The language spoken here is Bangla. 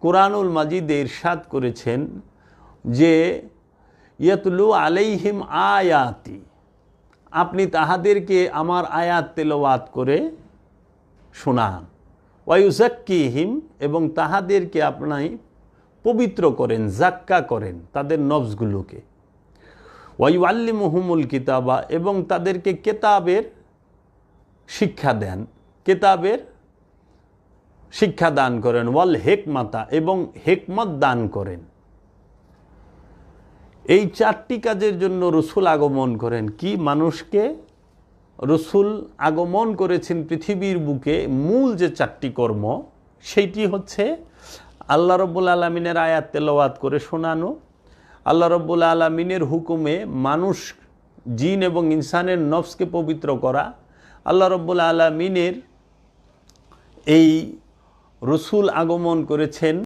কুরআনুল মাজিদে ইরশাদ করেছেন যে ইয়াতলু আলাইহিম আয়াতি, আপনি তাহাদেরকে আমার আয়াত তেলাওয়াত করে শোনান। ওয়ায়ুজাক্কিহিম, এবং তাহাদেরকে আপনি পবিত্র করেন, জাক্কা করেন তাদের নফসগুলোকে। ওয়ায়ুআল্লিমুহুমুল কিতাবা, এবং তাদেরকে কেতাবের শিক্ষা দেন, কেতাবের শিক্ষা দান করেন। ওয়াল হেকমাতা, এবং হেকমত দান করেন। এই চারটি কাজের জন্য রসুল আগমন করেন। কি মানুষকে রসুল আগমন করেছেন পৃথিবীর বুকে, মূল যে চারটি কর্ম সেইটি হচ্ছে আল্লাহ রব্বুল আলমিনের আয়াত তেলাওয়াত করে শোনানো, আল্লাহ রব্বুল আলমিনের হুকুমে মানুষ, জিন এবং ইনসানের নফসকে পবিত্র করা, আল্লাহ রব্বুল আলমিনের এই রসুল আগমন করেছেন